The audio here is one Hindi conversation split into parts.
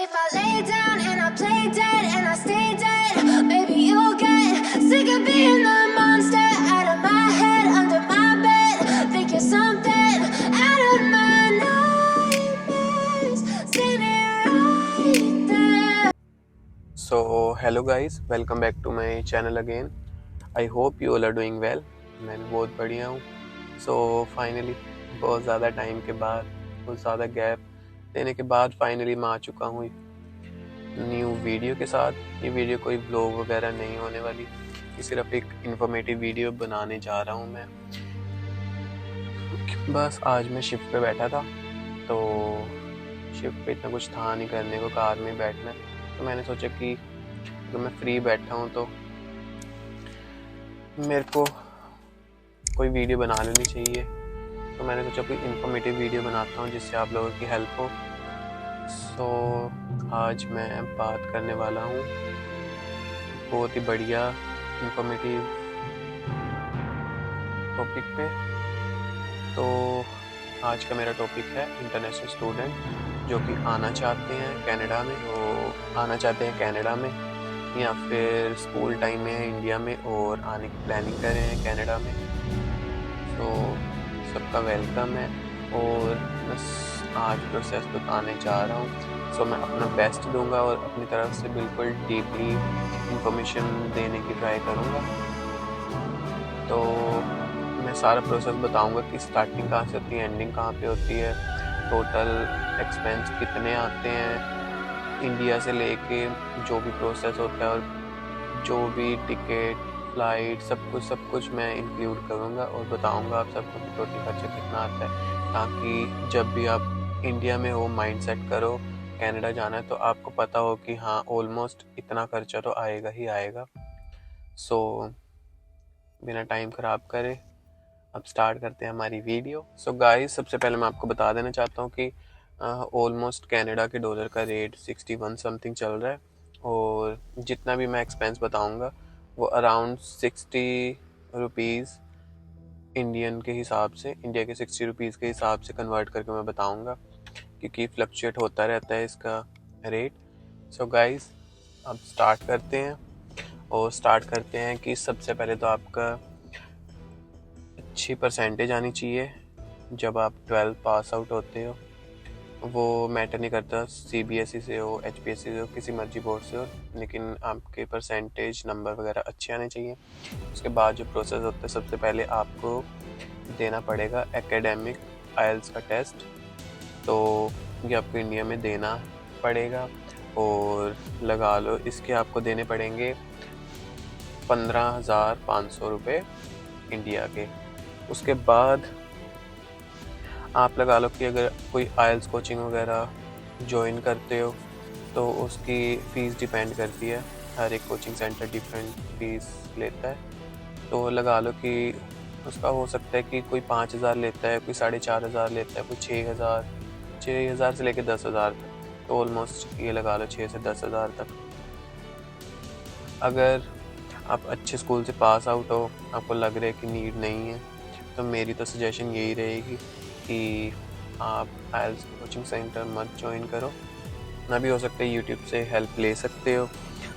if I lay down and I play dead and I stay dead, maybe you'll get sick of being the monster out of my head, under my bed. Think you're something out of my nightmares, standing right there. So hello guys, welcome back to my channel again. I hope you all are doing well. मैं भी बहुत बढ़िया हूँ. So finally बहुत ज़्यादा टाइम के बाद, बहुत ज़्यादा गैप देने के बाद फाइनली मैं आ चुका हूँ न्यू वीडियो के साथ. ये वीडियो कोई व्लॉग वगैरह नहीं होने वाली, ये सिर्फ एक इन्फॉर्मेटिव वीडियो बनाने जा रहा हूँ मैं. बस आज मैं शिफ्ट पे बैठा था, तो शिफ्ट पे इतना कुछ था नहीं करने को, कार में बैठना. तो मैंने सोचा कि अगर मैं फ्री बैठा हूँ तो मेरे को कोई वीडियो बना लेनी चाहिए. तो मैंने सोचा कोई इन्फॉर्मेटिव वीडियो बनाता हूँ जिससे आप लोगों की हेल्प हो. सो आज मैं बात करने वाला हूँ बहुत ही बढ़िया इन्फॉर्मेटिव टॉपिक पे. तो आज का मेरा टॉपिक है इंटरनेशनल स्टूडेंट जो कि आना चाहते हैं कनाडा में, या फिर स्कूल टाइम में है इंडिया में और आने की प्लानिंग कर रहे हैं कनाडा में. तो सबका वेलकम है और मैं आज प्रोसेस बताने जा रहा हूँ. सो मैं अपना बेस्ट दूंगा और अपनी तरफ से बिल्कुल डीपली इंफॉर्मेशन देने की ट्राई करूँगा. तो मैं सारा प्रोसेस बताऊंगा कि स्टार्टिंग कहाँ से होती है, एंडिंग कहाँ पे होती है, टोटल एक्सपेंस कितने आते हैं इंडिया से लेके, जो भी प्रोसेस होता है और जो भी टिकट, फ्लाइट, सब कुछ मैं इंक्लूड करूँगा और बताऊँगा आप सबको कि टोटल खर्चा कितना आता है, ताकि जब भी आप इंडिया में हो माइंड सेट करो कनाडा जाना है तो आपको पता हो कि हाँ ऑलमोस्ट इतना खर्चा तो आएगा ही आएगा. सो बिना टाइम ख़राब करे अब स्टार्ट करते हैं हमारी वीडियो. सो गाइस, सबसे पहले मैं आपको बता देना चाहता हूँ कि ऑलमोस्ट कनाडा के डॉलर का रेट 61 समथिंग चल रहा है और जितना भी मैं एक्सपेंस बताऊँगा वो अराउंड 60 रुपीज़ इंडियन के हिसाब से, इंडिया के 60 रुपीज़ के हिसाब से कन्वर्ट करके मैं बताऊँगा, क्योंकि फ्लक्चुएट होता रहता है इसका रेट. सो गाइस अब स्टार्ट करते हैं कि सबसे पहले तो आपका अच्छी परसेंटेज आनी चाहिए जब आप 12 पास आउट होते हो. वो मैटर नहीं करता CBSE से हो, HPSC से हो, किसी मर्जी बोर्ड से हो, लेकिन आपके परसेंटेज नंबर वगैरह अच्छे आने चाहिए. उसके बाद जो प्रोसेस होता है, सबसे पहले आपको देना पड़ेगा एकेडमिक IELTS का टेस्ट. तो ये आपको इंडिया में देना पड़ेगा और लगा लो इसके आपको देने पड़ेंगे 15,500 रुपये इंडिया के. उसके बाद आप लगा लो कि अगर कोई IELTS कोचिंग वगैरह ज्वाइन करते हो तो उसकी फ़ीस डिपेंड करती है, हर एक कोचिंग सेंटर डिफरेंट फ़ीस लेता है. तो लगा लो कि उसका हो सकता है कि कोई 5,000 लेता है, कोई 4,500 लेता है, कोई 6,000 से लेकर 10,000 तक. तो ऑलमोस्ट ये लगा लो 6 से 10,000 तक. अगर आप अच्छे स्कूल से पास आउट हो, आपको लग रहा है कि नीड नहीं है, तो मेरी तो सजेशन यही रहेगी कि आप IELTS कोचिंग सेंटर मत ज्वाइन करो. ना भी हो सकता है यूट्यूब से हेल्प ले सकते हो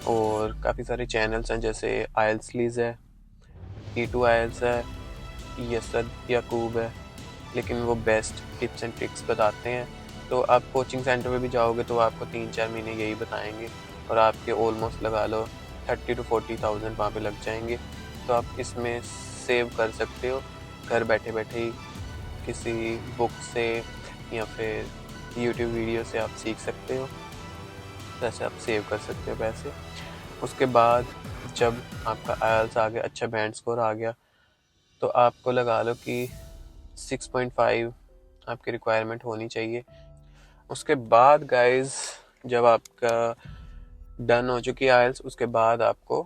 और काफ़ी सारे चैनल्स हैं, जैसे IELTSLIZ है, E2 IELTS है, यसद याकूब है, लेकिन वो बेस्ट टिप्स एंड ट्रिक्स बताते हैं. तो आप कोचिंग सेंटर पे भी जाओगे तो आपको 3-4 महीने यही बताएंगे और आपके ऑलमोस्ट लगा लो 30,000 to 40,000 वहाँ पे लग जाएंगे. तो आप इसमें सेव कर सकते हो घर बैठे बैठे ही, किसी बुक से या फिर YouTube वीडियो से आप सीख सकते हो, जैसे आप सेव कर सकते हो पैसे. उसके बाद जब आपका IELTS आ गया, अच्छा बैंड स्कोर आ गया, तो आपको लगा लो कि 6.5 आपकी रिक्वायरमेंट होनी चाहिए. उसके बाद गाइस जब आपका डन हो चुकी है IELTS, उसके बाद आपको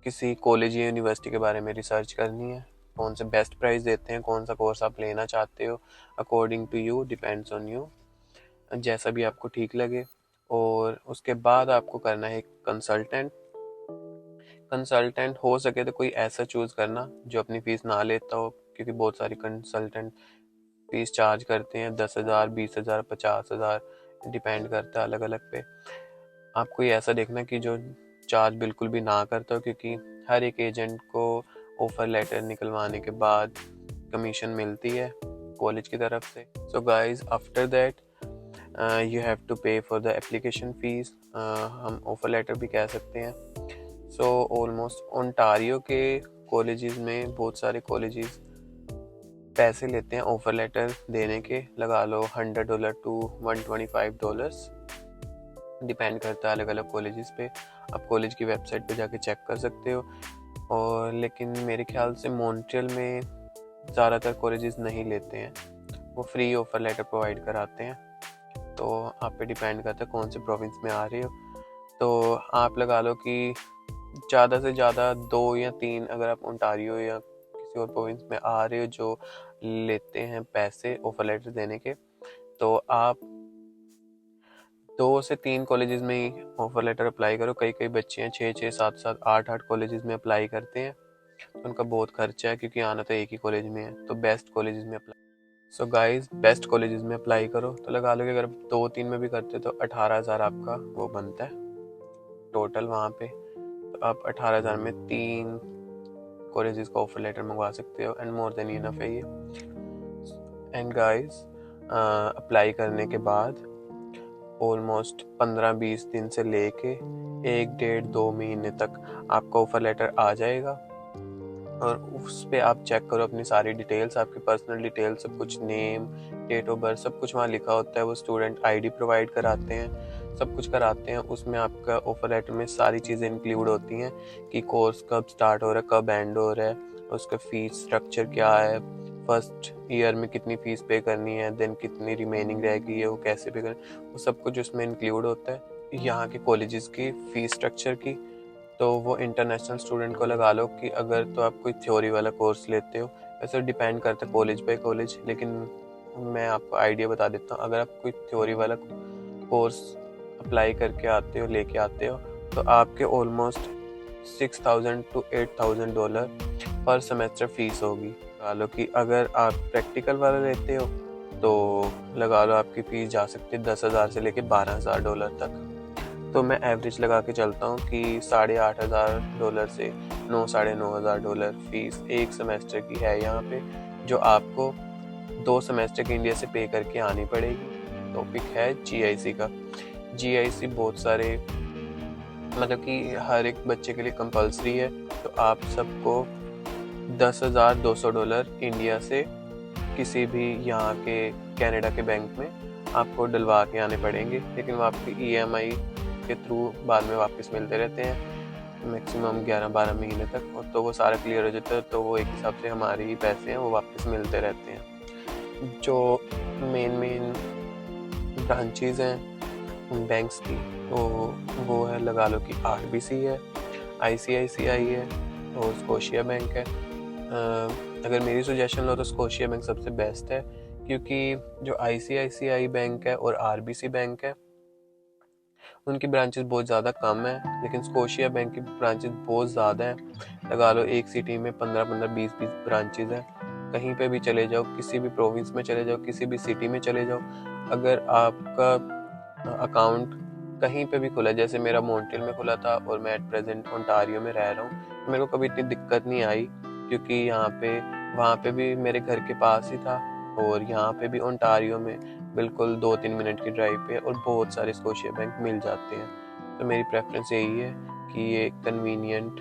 किसी कॉलेज या यूनिवर्सिटी के बारे में रिसर्च करनी है, कौन से बेस्ट प्राइस देते हैं, कौन सा कोर्स आप लेना चाहते हो. According to you, depends on you, जैसा भी आपको ठीक लगे. और उसके बाद आपको करना है कंसल्टेंट हो सके तो कोई ऐसा चूज़ करना जो अपनी फ़ीस ना लेता हो, क्योंकि बहुत सारी कंसल्टेंट फ़ीस चार्ज करते हैं 10,000, 20,000, 50,000. डिपेंड करता है अलग अलग पे। आपको ये ऐसा देखना कि जो चार्ज बिल्कुल भी ना करता हो, क्योंकि हर एक एजेंट को ऑफर लेटर निकलवाने के बाद कमीशन मिलती है कॉलेज की तरफ से। So guys after that you have to pay for the application fees, हम ऑफर लेटर भी कह सकते हैं। सो ऑलमोस्ट ओंटारियो के कॉलेजेस में बहुत सारे कॉलेजेस पैसे लेते हैं ऑफर लेटर देने के, लगा लो $100 to $125, डिपेंड करता है अलग अलग कॉलेजेस पे। आप कॉलेज की वेबसाइट पे जाके चेक कर सकते हो। और लेकिन मेरे ख्याल से मॉन्ट्रियल में ज़्यादातर कॉलेजेस नहीं लेते हैं, वो फ्री ऑफर लेटर प्रोवाइड कराते हैं। तो आप पे डिपेंड करता है कौन से प्रोविंस में आ रहे हो। तो आप लगा लो कि ज़्यादा से ज़्यादा 2 या 3 अगर आप ओंटारियो या किसी और प्रोविंस में आ रहे हो जो लेते हैं पैसे ऑफर लेटर देने के, तो आप 2 से 3 कॉलेजेस में ही ऑफर लेटर अप्लाई करो। कई कई बच्चे हैं 6-6, 7-7, 8-8 कॉलेजेस में अप्लाई करते हैं, तो उनका बहुत खर्चा है क्योंकि आना तो एक ही कॉलेज में है। तो बेस्ट कॉलेजेस में apply, so guys best colleges में अप्लाई करो। तो लगा लो कि अगर 2-3 में भी करते तो 18,000 आपका वो बनता है टोटल वहाँ पे। तो आप 18,000 में 3 कॉलेजेस का ऑफर लेटर मंगवा सकते हो, एंड मोर देन इनफ है ये। एंड गाइज अप्लाई करने के बाद ऑलमोस्ट 15-20 दिन से लेके 1-1.5-2 महीने तक आपका ऑफर लेटर आ जाएगा। और उस पर आप चेक करो अपनी सारी डिटेल्स, आपकी पर्सनल डिटेल्स, सब कुछ, नेम, डेट ऑफ बर्थ, सब कुछ वहाँ लिखा होता है। वो स्टूडेंट आईडी प्रोवाइड कराते हैं, सब कुछ कराते हैं। उसमें आपका ऑफर लेटर में सारी चीज़ें इंक्लूड होती हैं कि कोर्स कब स्टार्ट हो रहा है, कब एंड हो रहा है, उसका फीस स्ट्रक्चर क्या है, फर्स्ट ईयर में कितनी फ़ीस पे करनी है, देन कितनी रिमेनिंग रहेगी है, वो कैसे पे करनी, वो सब कुछ उसमें इंक्लूड होता है। यहाँ के कॉलेजेस की फ़ीस स्ट्रक्चर की, तो वो इंटरनेशनल स्टूडेंट को लगा लो कि अगर तो आप कोई थ्योरी वाला कोर्स लेते हो, वैसे डिपेंड करता है कॉलेज बाय कॉलेज, लेकिन मैं आपको आइडिया बता देता हूँ। अगर आप कोई थ्योरी वाला कोर्स अप्लाई करके आते हो, लेके आते हो, तो आपके ऑलमोस्ट $6,000 to $8,000 पर सेमेस्टर फीस होगी। लगा लो कि अगर आप प्रैक्टिकल वाला लेते हो तो लगा लो आपकी फ़ीस जा सकती है 10,000 से लेके $12,000 तक। तो मैं एवरेज लगा के चलता हूँ कि $8,500 से $9,000-9,500 फ़ीस एक सेमेस्टर की है यहाँ पे, जो आपको 2 सेमेस्टर की इंडिया से पे करके आनी पड़ेगी। टॉपिक है GIC का। GIC बहुत सारे, मतलब कि हर एक बच्चे के लिए कंपलसरी है। तो आप सबको $10,200 इंडिया से किसी भी यहाँ के कनाडा के बैंक में आपको डलवा के आने पड़ेंगे, लेकिन वो आपकी EMI के थ्रू बाद में वापस मिलते रहते हैं मैक्सिमम 11-12 महीने तक। और तो वो सारा क्लियर हो जाता है, तो वो एक हिसाब से हमारे ही पैसे हैं वो वापस मिलते रहते हैं। जो मेन ब्रांचेज़ हैं बैंक्स की, तो वो है लगा लो कि RBC है, ICICI है और स्कोशिया बैंक है। अगर मेरी सजेशन लो तो स्कोशिया बैंक सबसे बेस्ट है, क्योंकि जो ICICI बैंक है और RBC बैंक है उनकी ब्रांचेस बहुत ज़्यादा कम है, लेकिन स्कोशिया बैंक की ब्रांचेस बहुत ज़्यादा हैं। लगा लो एक सिटी में 15-15, 20-20 ब्रांचेस हैं। कहीं पे भी चले जाओ, किसी भी प्रोविंस में चले जाओ, किसी भी सिटी में चले जाओ, अगर आपका अकाउंट कहीं पे भी खुला, जैसे मेरा मॉन्ट्रियल में खुला था और मैं एट प्रेजेंट ओंटारियो में रह रहा हूँ, तो मेरे को कभी इतनी दिक्कत नहीं आई, क्योंकि वहाँ पे भी मेरे घर के पास ही था और यहाँ पे भी ओंटारियो में बिल्कुल 2-3 मिनट की ड्राइव पे और बहुत सारे स्कोशिया बैंक मिल जाते हैं। तो मेरी प्रेफरेंस यही है कि ये कन्वीनियंट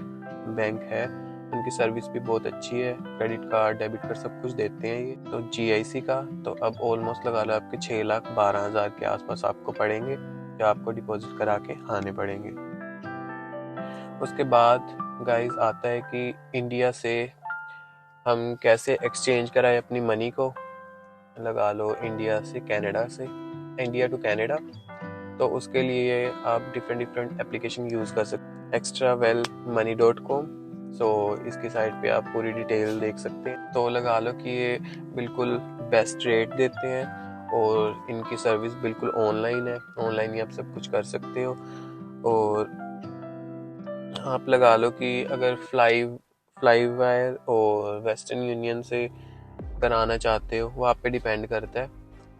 बैंक है, उनकी सर्विस भी बहुत अच्छी है, क्रेडिट कार्ड, डेबिट कार्ड सब कुछ देते हैं ये। तो GIC का तो अब ऑलमोस्ट लगा लो आपके 6,12,000 के आसपास आपको पड़ेंगे, जो आपको डिपॉजिट करा के आने पड़ेंगे। उसके बाद गाइस आता है कि इंडिया से हम कैसे एक्सचेंज कराएं अपनी मनी को। लगा लो इंडिया से कनाडा, से इंडिया टू कनाडा, तो उसके लिए आप डिफरेंट एप्लीकेशन यूज़ कर सकते हैं। extravelmoney.com, सो इसकी साइट पे आप पूरी डिटेल देख सकते हैं। तो लगा लो कि ये बिल्कुल बेस्ट रेट देते हैं और इनकी सर्विस बिल्कुल ऑनलाइन है, ऑनलाइन ही आप सब कुछ कर सकते हो। और आप लगा लो कि अगर फ्लाईवायर और वेस्टर्न यूनियन से कराना चाहते हो, वो आप पे डिपेंड करता है।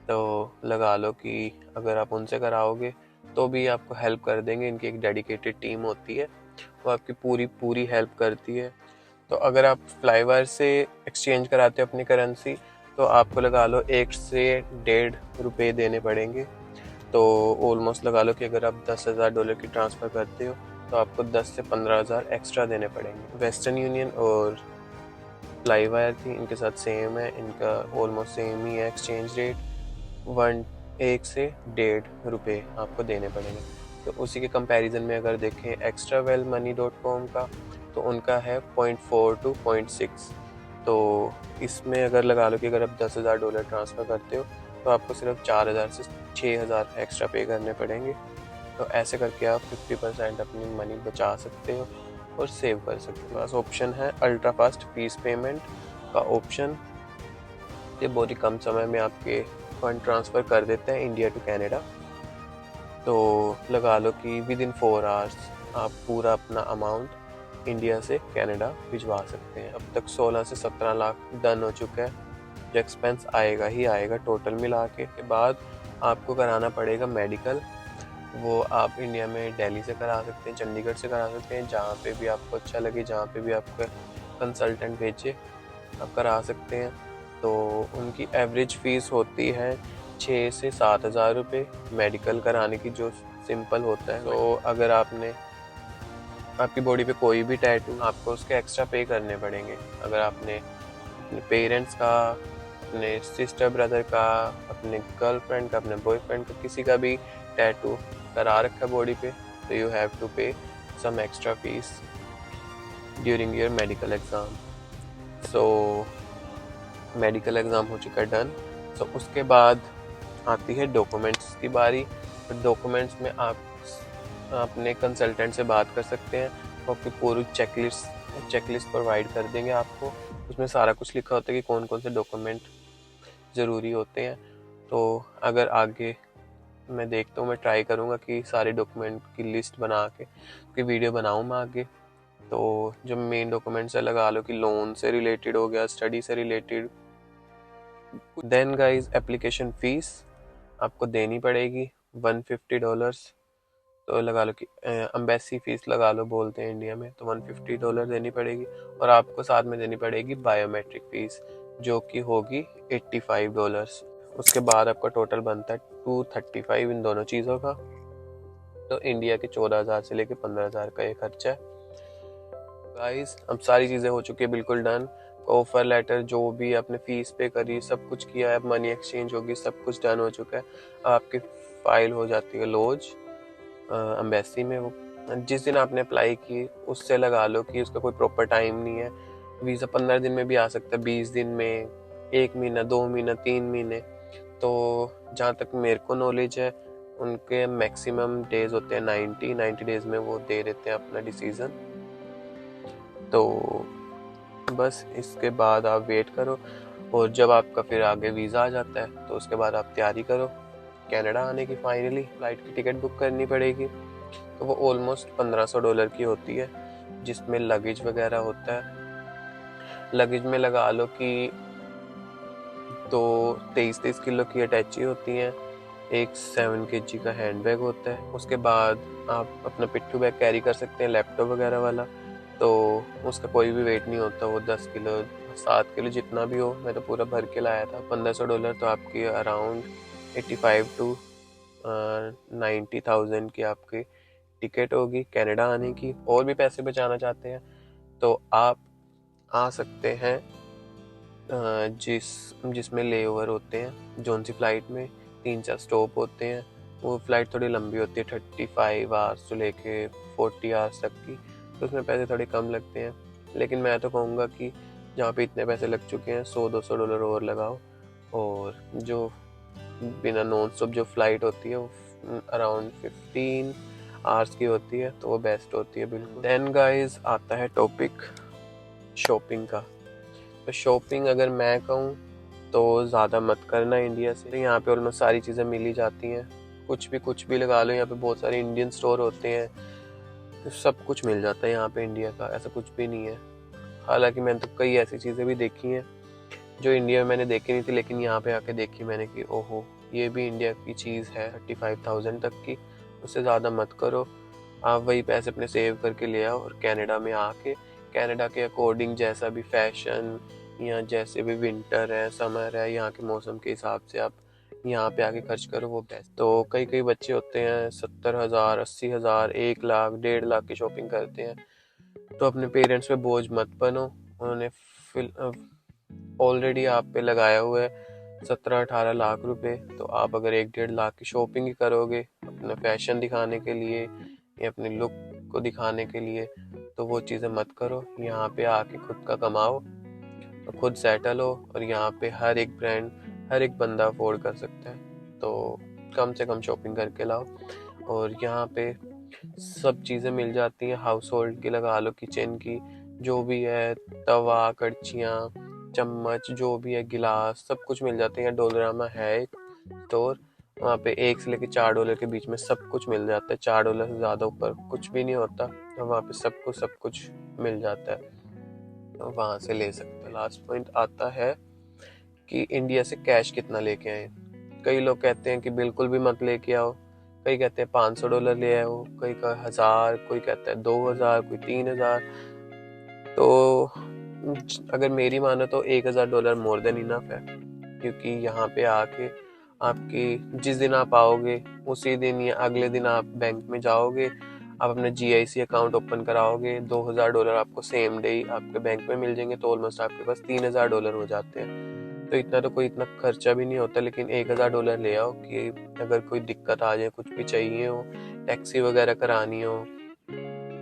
तो लगा लो कि अगर आप उनसे कराओगे तो भी आपको हेल्प कर देंगे। इनकी एक डेडिकेटेड टीम होती है, वो आपकी पूरी हेल्प करती है। तो अगर आप फ्लाईवायर से एक्सचेंज कराते हो अपनी करेंसी तो आपको लगा लो 1 से 1.5 रुपये देने पड़ेंगे। तो ऑलमोस्ट लगा लो कि अगर आप $10,000 की ट्रांसफ़र करते हो तो आपको 10 से 15,000 एक्स्ट्रा देने पड़ेंगे। वेस्टर्न यूनियन और फ्लाईवायर थी, इनके साथ सेम है, इनका ऑलमोस्ट सेम ही है एक्सचेंज रेट। 1 से 1.5 रुपये आपको देने पड़ेंगे। तो उसी के कंपैरिजन में अगर देखें extravelmoney.com का तो उनका है 0.4 to 0.6। तो इसमें अगर लगा लो कि अगर आप $10,000 ट्रांसफ़र करते हो तो आपको सिर्फ 4,000 से 6,000 एक्स्ट्रा पे करने पड़ेंगे। तो ऐसे करके आप 50% अपनी मनी बचा सकते हो और सेव कर सकते हो। बस ऑप्शन है अल्ट्रा फास्ट फीस पेमेंट का ऑप्शन, ये बहुत ही कम समय में आपके फंड ट्रांसफ़र कर देते हैं इंडिया टू कनाडा। तो लगा लो कि विद इन 4 आवर्स आप पूरा अपना अमाउंट इंडिया से कनाडा भिजवा सकते हैं। अब तक 16 से 17 लाख डन हो चुका है, जो एक्सपेंस आएगा ही आएगा टोटल मिला के बाद आपको कराना पड़ेगा मेडिकल। वो आप इंडिया में दिल्ली से करा सकते हैं, चंडीगढ़ से करा सकते हैं, जहाँ पे भी आपको अच्छा लगे, जहाँ पे भी आपका कंसल्टेंट भेजे आप करा सकते हैं। तो उनकी एवरेज फ़ीस होती है 6 से 7,000 रुपये मेडिकल कराने की, जो सिंपल होता है। तो अगर आपकी बॉडी पे कोई भी टैटू, आपको उसके एक्स्ट्रा पे करने पड़ेंगे। अगर आपने अपने पेरेंट्स का, अपने सिस्टर ब्रदर का, अपने गर्लफ्रेंड का, अपने बॉयफ्रेंड का, किसी का भी टैटू करा रखा बॉडी पे तो you have to pay some extra fees during your medical exam. So medical exam हो चुका है डन। सो उसके बाद आती है डॉक्यूमेंट्स की बारी। तो डॉक्यूमेंट्स में आप अपने कंसल्टेंट से बात कर सकते हैं, वो आपकी पूरी चेकलिस्ट प्रोवाइड कर देंगे आपको। उसमें सारा कुछ लिखा होता है कि कौन कौन से डॉक्यूमेंट ज़रूरी होते हैं। तो अगर आगे मैं देखता हूँ, मैं ट्राई करूँगा कि सारे डॉक्यूमेंट की लिस्ट बना के वीडियो बनाऊँ मैं आगे। तो जो मेन डॉक्यूमेंट्स है लगा लो कि लोन से रिलेटेड हो गया, स्टडी से related. Then guys application fees आपको देनी पड़ेगी $150। तो लगा लो कि एम्बेसी फ़ीस लगा लो बोलते हैं इंडिया में, तो $150 देनी पड़ेगी। और आपको साथ में देनी पड़ेगी बायोमेट्रिक फ़ीस जो कि होगी $85। उसके बाद आपका टोटल बनता है 235 इन दोनों चीज़ों का। तो इंडिया के 14,000 से लेके 15,000 का ये खर्चा है। गाइस अब सारी चीज़ें हो चुकी है बिल्कुल डन। ऑफर लेटर जो भी आपने फ़ीस पे करी, सब कुछ किया है, अब मनी एक्सचेंज होगी, सब कुछ डन हो चुका है। अब आपकी फ़ाइल हो जाती है लॉन्च एम्बेसी में। वो जिस दिन आपने अप्लाई की उससे लगा लो कि उसका कोई प्रॉपर टाइम नहीं है। वीज़ा 15 दिन में भी आ सकता है, 20 दिन में, 1 महीना, 2 महीना, 3 महीने। तो जहाँ तक मेरे को नॉलेज है उनके मैक्सिमम डेज होते हैं 90 डेज़ में वो दे देते हैं अपना डिसीज़न। तो बस इसके बाद आप वेट करो, और जब आपका फिर आगे वीज़ा आ जाता है तो उसके बाद आप तैयारी करो कनाडा आने की। फाइनली फ़्लाइट की टिकट बुक करनी पड़ेगी, तो वो ऑलमोस्ट $1,500 की होती है, जिसमें लगेज वगैरह होता है। लगेज में लगा लो कि तो 23 किलो की अटैची होती हैं, एक 7 kg का हैंड बैग होता है। उसके बाद आप अपना पिट्ठू बैग कैरी कर सकते हैं लैपटॉप वगैरह वाला, तो उसका कोई भी वेट नहीं होता, वो 10 किलो 7 किलो जितना भी हो। मैं तो पूरा भर के लाया था। $1,500 तो आपकी अराउंड 85 to 90,000 की आपकी टिकट होगी कनाडा आने की। और भी पैसे बचाना चाहते हैं तो आप आ सकते हैं जिसमें ले ओवर होते हैं। जौन सी फ़्लाइट में 3-4 स्टॉप होते हैं, वो फ़्लाइट थोड़ी लंबी होती है, 35 आवर्स से लेके 40 आवर्स तक की, तो उसमें पैसे थोड़े कम लगते हैं। लेकिन मैं तो कहूँगा कि जहाँ पे इतने पैसे लग चुके हैं $100-200 और लगाओ। और जो बिना नॉन स्टॉप जो फ़्लाइट होती है वो अराउंड 15 आवर्स की होती है, तो वो बेस्ट होती है बिल्कुल। देन गाइस आता है टॉपिक शॉपिंग का। तो शॉपिंग अगर मैं कहूँ तो ज़्यादा मत करना इंडिया से। तो यहाँ पे ऑलमोस्ट सारी चीज़ें मिल ही जाती हैं, कुछ भी लगा लो। यहाँ पे बहुत सारे इंडियन स्टोर होते हैं, तो सब कुछ मिल जाता है यहाँ पे इंडिया का, ऐसा कुछ भी नहीं है। हालांकि मैंने तो कई ऐसी चीज़ें भी देखी हैं जो इंडिया में मैंने देखी नहीं थी, लेकिन यहाँ पे आके देखी मैंने कि ओहो ये भी इंडिया की चीज़ है 35,000 तक की, उससे ज़्यादा मत करो। आप वही पैसे अपने सेव करके ले आओ और कनाडा में आके कनाडा के अकॉर्डिंग जैसा भी फैशन या जैसे भी विंटर है, समर है, यहाँ के मौसम के हिसाब से आप यहाँ पे आके खर्च करो, वो बेस्ट। तो कई बच्चे होते हैं 70,000, 80,000, 1 लाख, 1.5 लाख की शॉपिंग करते हैं। तो अपने पेरेंट्स पे बोझ मत बनो, उन्होंने ऑलरेडी आप पे लगाया हुआ है 17-18 लाख रुपए। तो आप अगर 1-1.5 लाख की शॉपिंग ही करोगे अपना फैशन दिखाने के लिए या अपने लुक को दिखाने के लिए, तो वो चीज़ें मत करो। यहाँ पे आके खुद का कमाओ, खुद सेटल हो, और यहाँ पे हर एक ब्रांड हर एक बंदा अफोर्ड कर सकता है। तो कम से कम शॉपिंग करके लाओ। और यहाँ पे सब चीज़ें मिल जाती हैं, हाउस होल्ड की लगा लो, किचन की जो भी है, तवा, कड़छियाँ, चम्मच, जो भी है, गिलास, सब कुछ मिल जाते हैं। डोलरामा है एक स्टोर, वहाँ पे $1 से लेकर $4 के बीच में सब कुछ मिल जाता है। $4 से ज़्यादा ऊपर कुछ भी नहीं होता, तो वहाँ पे सब कुछ मिल जाता है, तो वहाँ से ले सकते हैं। लास्ट पॉइंट आता है कि इंडिया से कैश कितना लेके आए। कई लोग कहते हैं कि बिल्कुल भी मत लेके आओ, कई कहते हैं $500 ले आओ, कोई का 1000, कोई कहता है 2000, कोई 3000। तो अगर मेरी मानो तो $1000 मोर देन इनफ है, क्योंकि यहाँ पे आके आपकी जिस दिन आप आओगे उसी दिन या अगले दिन आप बैंक में जाओगे, आप अपने GIC अकाउंट ओपन कराओगे, $2000 आपको सेम डे ही आपके बैंक में मिल जाएंगे, तो ऑलमोस्ट आपके पास $3000 हो जाते हैं। तो इतना खर्चा भी नहीं होता, लेकिन $1000 ले आओ कि अगर कोई दिक्कत आ जाए, कुछ भी चाहिए हो, टैक्सी वगैरह करानी हो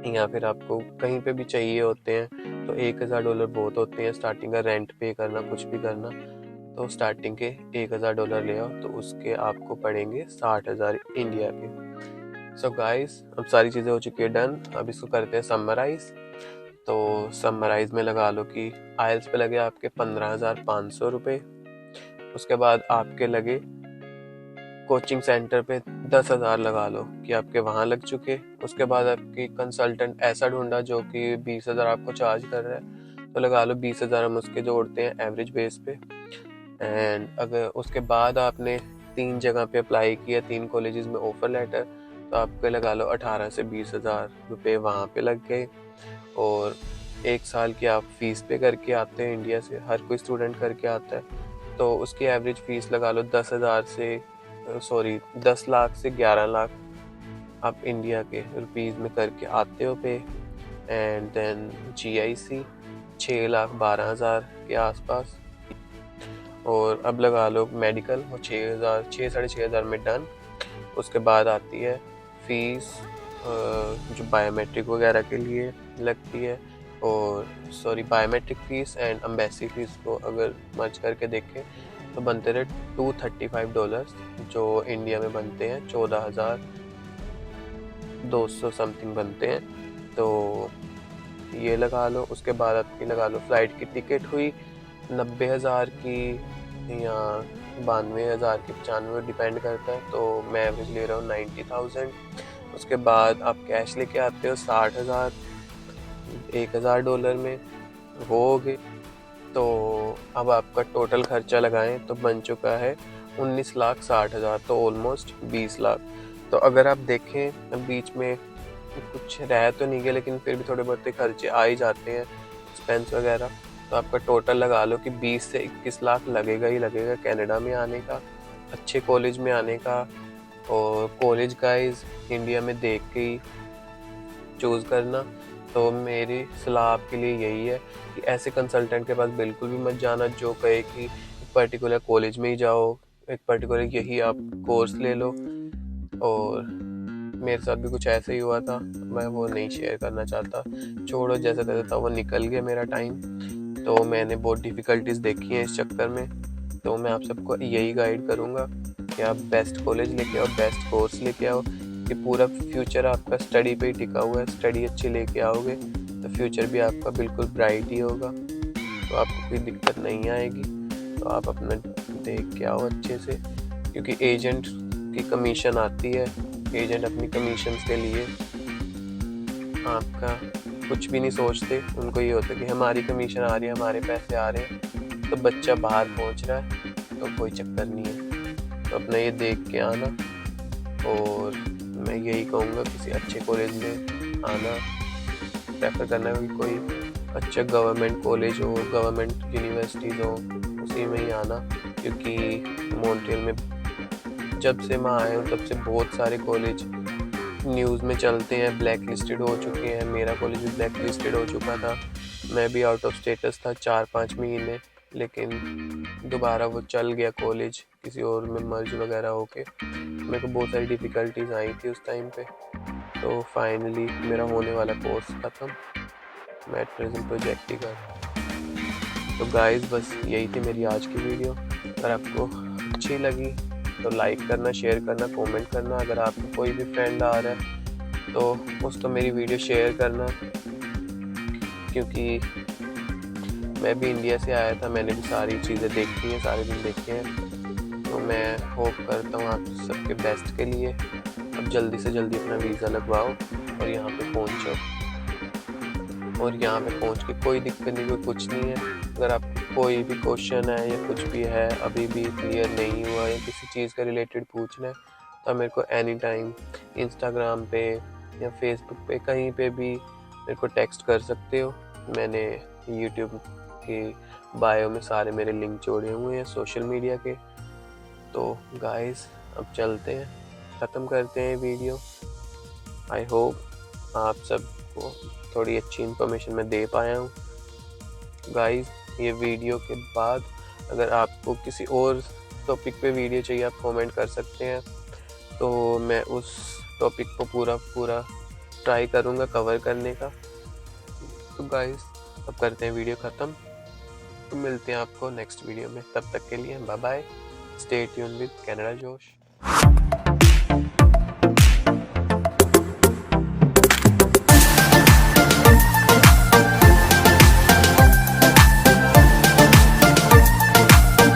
या फिर आपको कहीं पे भी चाहिए होते हैं, तो $1000 बहुत होते हैं। स्टार्टिंग का रेंट पे करना, कुछ भी करना, तो स्टार्टिंग के $1000 ले आओ, तो उसके आपको पड़ेंगे 60,000 इंडिया के। सो गाइस, अब सारी चीज़ें हो चुकी है डन। अब इसको करते हैं समराइज। तो समराइज में लगा लो कि आइल्स पे लगे आपके 15,500 रुपये, उसके बाद आपके लगे कोचिंग सेंटर पे 10,000 लगा लो कि आपके वहाँ लग चुके। उसके बाद आपकी कंसल्टेंट ऐसा ढूंढा जो कि 20,000 आपको चार्ज कर रहा है, तो लगा लो 20,000 हम उसके जोड़ते हैं एवरेज बेस पे। एंड अगर उसके बाद आपने 3 जगह पे अप्लाई किया, 3 कॉलेजेस में ऑफर लेटर, तो आपके लगा लो 18 से 20,000 रुपये वहाँ पे लग गए। और 1 साल की आप फीस पे करके आते हैं इंडिया से, हर कोई स्टूडेंट करके आता है, तो उसकी एवरेज फीस लगा लो 10 लाख से 11 लाख आप इंडिया के रुपीज़ में करके आते हो पे। एंड देन GIC 6,12,000 के आसपास। और अब लगा लो मेडिकल, वो 6,000-6,500 में डन। उसके बाद आती है फीस जो बायोमेट्रिक वगैरह के लिए लगती है, और biometric fees and embassy fees को अगर मर्ज करके देखें तो बनते रहे $235, जो इंडिया में बनते हैं 14,200 समथिंग बनते हैं। तो ये लगा लो। उसके बाद आपकी लगा लो फ्लाइट की टिकट हुई 90,000 की या 92,000 की, 95 डिपेंड करता है, तो मैं एवरेज ले रहा हूँ 90,000। उसके बाद आप कैश लेके आते हो 60,000 $1,000 में, वो हो गए। तो अब आपका टोटल खर्चा लगाएं तो बन चुका है 19,60,000, तो ऑलमोस्ट 20 लाख। तो अगर आप देखें बीच में कुछ रह तो नहीं गया, लेकिन फिर भी थोड़े बहुत खर्चे आ ही जाते हैं, एक्सपेंस वगैरह। तो आपका टोटल लगा लो कि 20 से 21 लाख लगेगा ही लगेगा कनाडा में आने का, अच्छे कॉलेज में आने का। और कॉलेज गाइस इंडिया में देख के ही चूज़ करना। तो मेरी सलाह आपके लिए यही है कि ऐसे कंसल्टेंट के पास बिल्कुल भी मत जाना जो कहे कि एक पर्टिकुलर कॉलेज में ही जाओ, एक पर्टिकुलर यही आप कोर्स ले लो। और मेरे साथ भी कुछ ऐसा ही हुआ था, मैं वो नहीं शेयर करना चाहता, छोड़ो, जैसा तैसा था, वो निकल गया मेरा टाइम। तो मैंने बहुत डिफ़िकल्टीज देखी हैं इस चक्कर में। तो मैं आप सबको यही गाइड करूँगा कि आप बेस्ट कॉलेज लेके आओ, बेस्ट कोर्स लेके आओ, कि पूरा फ्यूचर आपका स्टडी पे ही टिका हुआ है। स्टडी अच्छी लेके आओगे तो फ्यूचर भी आपका बिल्कुल ब्राइट ही होगा, तो आपको कोई दिक्कत नहीं आएगी। तो आप अपना देख के आओ अच्छे से, क्योंकि एजेंट की कमीशन आती है, एजेंट अपनी कमीशन के लिए आपका कुछ भी नहीं सोचते। उनको ये होता है कि हमारी कमीशन आ रही है, हमारे पैसे आ रहे हैं, तो बच्चा बाहर पहुंच रहा है, तो कोई चक्कर नहीं है। अपना ये देख के आना। और मैं यही कहूँगा किसी अच्छे कॉलेज में आना प्रेफर करना, कोई अच्छा गवर्नमेंट कॉलेज हो, गवर्नमेंट यूनिवर्सिटीज़ हो, उसी में ही आना। क्योंकि मॉन्ट्रियल में जब से मैं आया हूँ तब से बहुत सारे कॉलेज न्यूज़ में चलते हैं, ब्लैक लिस्टेड हो चुके हैं। मेरा कॉलेज भी ब्लैक लिस्टेड हो चुका था, मैं भी आउट ऑफ स्टेटस था 4-5 महीने, लेकिन दोबारा वो चल गया कॉलेज किसी और में मर्ज वगैरह होके। मेरे को बहुत सारी डिफ़िकल्टीज आई थी उस टाइम पे, तो फाइनली मेरा होने वाला कोर्स ख़त्म, मैं एट प्रेजेंट प्रोजेक्ट ही कर रहा हूँ। तो गाइस बस यही थी मेरी आज की वीडियो। अगर आपको अच्छी लगी तो लाइक करना, शेयर करना, कमेंट करना। अगर आपको कोई भी फ्रेंड आ रहा है तो उसको मेरी वीडियो शेयर करना, क्योंकि मैं भी इंडिया से आया था, मैंने भी सारी चीज़ें देखी हैं, सारे दिन देखे हैं। तो मैं होप करता हूँ आप सबके बेस्ट के लिए अब जल्दी से जल्दी अपना वीज़ा लगवाओ और यहाँ पे पहुँचो। और यहाँ पे पहुँच के कोई दिक्कत नहीं, कोई कुछ नहीं है। अगर आपको कोई भी क्वेश्चन है या कुछ भी है अभी भी क्लियर नहीं हुआ या किसी चीज़ का रिलेटेड पूछना है तो मेरे को एनी टाइम इंस्टाग्राम पे या फेसबुक पे कहीं पे भी मेरे को टेक्स्ट कर सकते हो। मैंने यूट्यूब के बायो में सारे मेरे लिंक जोड़े हुए हैं सोशल मीडिया के। तो गाइस अब चलते हैं, ख़त्म करते हैं वीडियो। आई होप आप सबको थोड़ी अच्छी इन्फॉर्मेशन मैं दे पाया हूँ। गाइस ये वीडियो के बाद अगर आपको किसी और टॉपिक पे वीडियो चाहिए आप कमेंट कर सकते हैं, तो मैं उस टॉपिक को पूरा ट्राई करूँगा कवर करने का। तो गाइस अब करते हैं वीडियो ख़त्म, तो मिलते हैं आपको नेक्स्ट वीडियो में। तब तक के लिए bye bye, stay tune with Canada जोश।